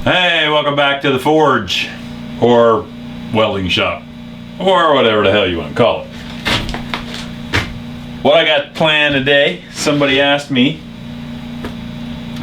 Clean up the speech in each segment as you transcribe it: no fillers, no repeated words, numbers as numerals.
Hey, welcome back to the forge, or welding shop, or whatever the hell you want to call it. What I got planned today, somebody asked me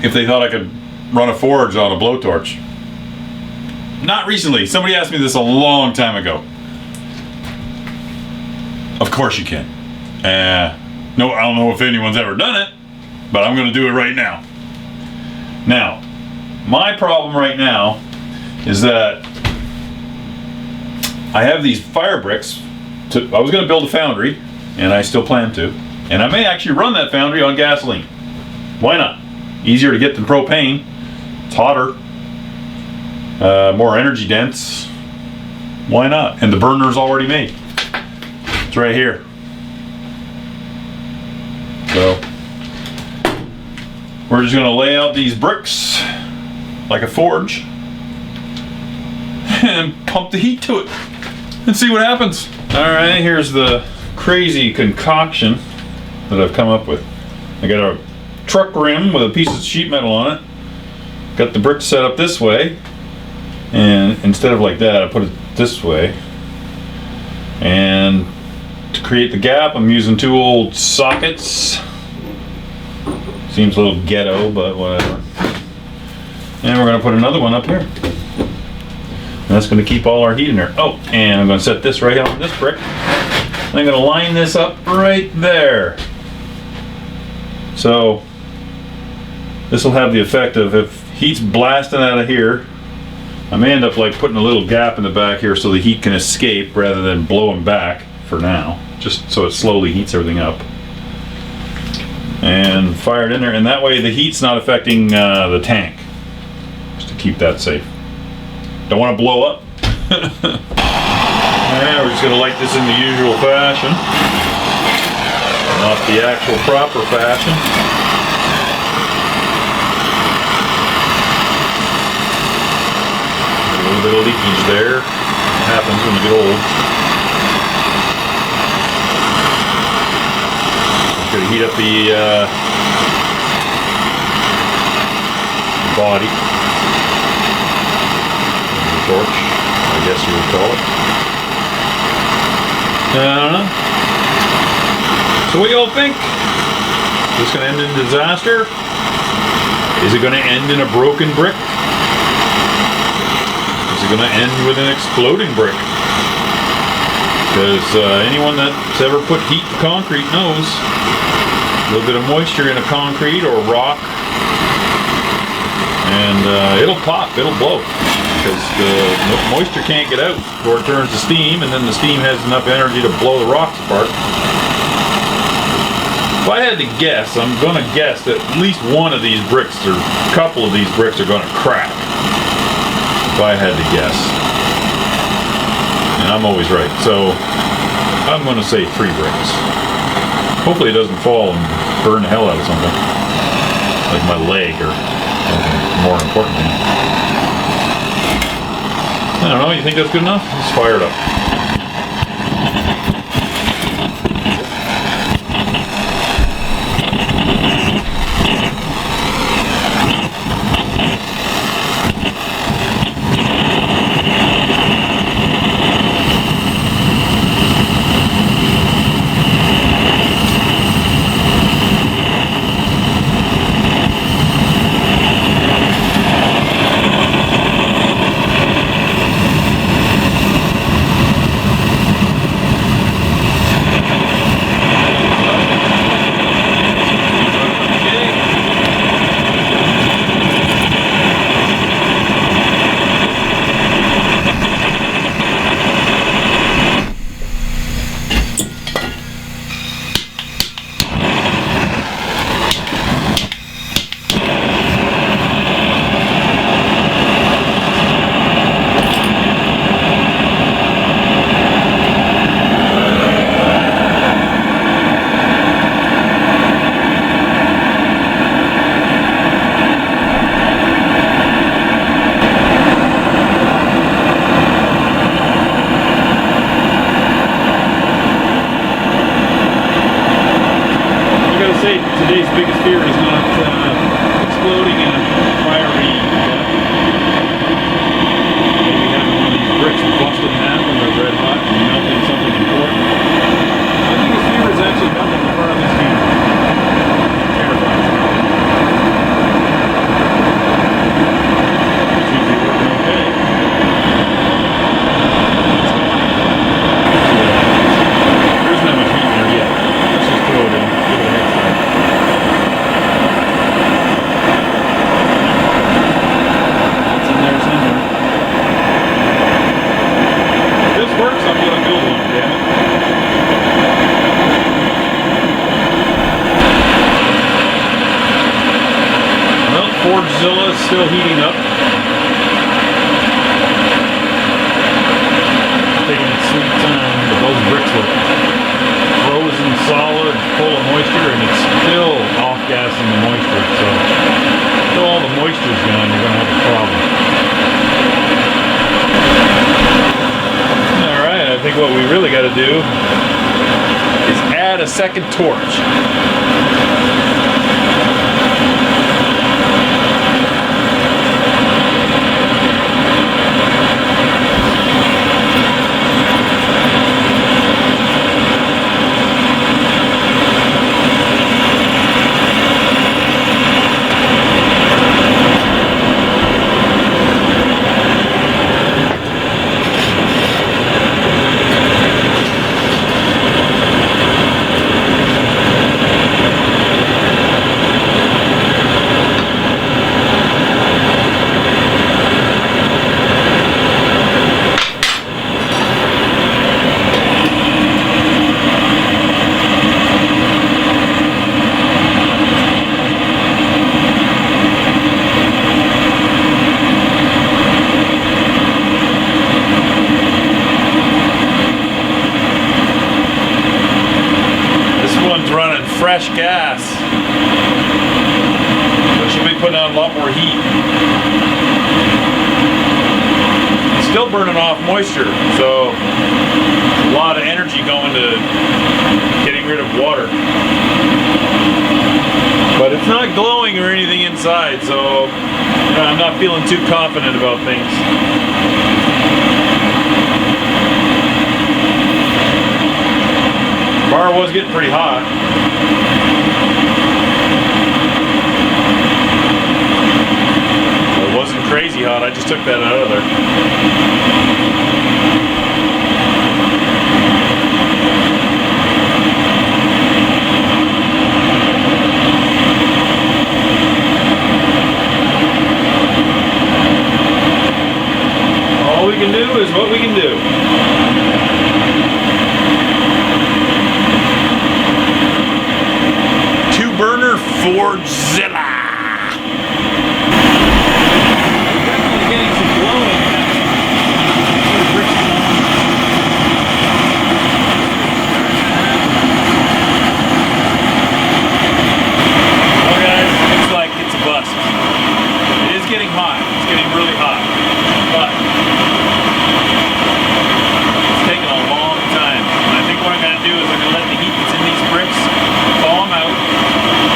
if they thought I could run a forge on a blowtorch. Not recently, somebody asked me this a long time ago. Of course you can. No, I don't know if anyone's ever done it, but I'm gonna do it right now. Now, my problem right now is that I have these fire bricks. I was going to build a foundry, and I still plan to. And I may actually run that foundry on gasoline. Why not? Easier to get than propane. It's hotter. More energy dense. Why not? And the burner's already made. It's right here. So, we're just going to lay out these bricks like a forge and pump the heat to it and see what happens. Alright, here's the crazy concoction that I've come up with. I got a truck rim with a piece of sheet metal on it. Got the brick set up this way, and instead of like that I put it this way. And to create the gap I'm using two old sockets. Seems a little ghetto, but whatever. And we're going to put another one up here. And that's going to keep all our heat in there. Oh, and I'm going to set this right on this brick. I'm going to line this up right there. So this will have the effect of, if heat's blasting out of here, I may end up like putting a little gap in the back here so the heat can escape rather than blowing back for now. Just so it slowly heats everything up. And fire it in there, and that way the heat's not affecting the tank. Keep that safe. Don't want to blow up. Alright, we're just going to light this in the usual fashion. Not the actual proper fashion. A little bit of leakage there. Happens when you get old. Just going to heat up the body. Torch, I guess you would call it. I don't know. So what y'all think? Is this going to end in disaster? Is it going to end in a broken brick? Is it going to end with an exploding brick? Because anyone that's ever put heat to concrete knows a little bit of moisture in a concrete or rock, and it'll pop, it'll blow. Because the moisture can't get out before it turns to steam, and then the steam has enough energy to blow the rocks apart. If I had to guess, I'm going to guess that at least one of these bricks, or a couple of these bricks, are going to crack. If I had to guess. And I'm always right. So, I'm going to say 3 bricks. Hopefully it doesn't fall and burn the hell out of something. Like my leg, or something more important. I don't know, you think that's good enough? Let's fire it up. today's biggest fear is not exploding in a fiery Fordzilla is still heating up. Taking its sweet time, but those bricks look frozen solid, full of moisture, and it's still off-gassing the moisture. So until all the moisture's gone, you're going to have a problem. Alright, I think what we really got to do is add a second torch. Fresh gas, so she'll be putting on a lot more heat. It's still burning off moisture, so a lot of energy going to getting rid of water. But it's not glowing or anything inside, so I'm not feeling too confident about things. Bar was getting pretty hot. It wasn't crazy hot, I just took that out of there. All we can do is what we can do. Burner Fordzilla. Definitely getting some glowing. Well guys, looks like it's a bust. It is getting hot. It's getting really hot. But it's taking a long time. And I think what I'm going to do is I'm going to let the heat that's in these bricks thaw them out.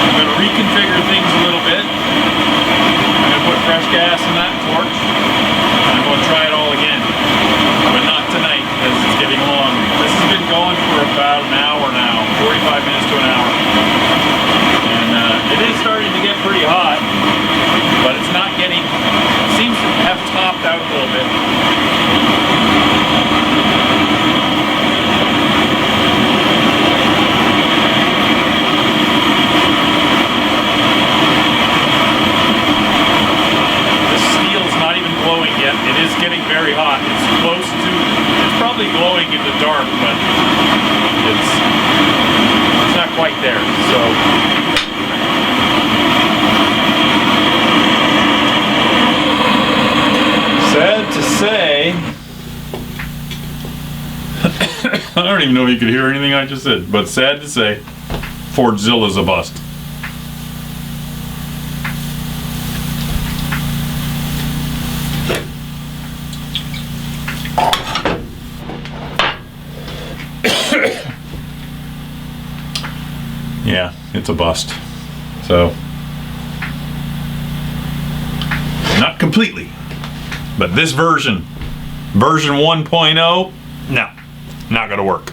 I'm going to reconfigure things a little bit. I'm going to put fresh gas in that torch. And I'm going to try it all again. But not tonight, because it's getting long. This has been going for about an hour now. 45 minutes to an hour. And it is starting to get pretty hot. But it's not getting... It seems to have topped out a little bit. It is getting very hot. It's close to, it's probably glowing in the dark, but it's not quite there. So sad to say, I don't even know if you could hear anything I just said, but sad to say, Fordzilla's a bust. Yeah, it's a bust. So, not completely, but this version 1.0, no, not gonna work.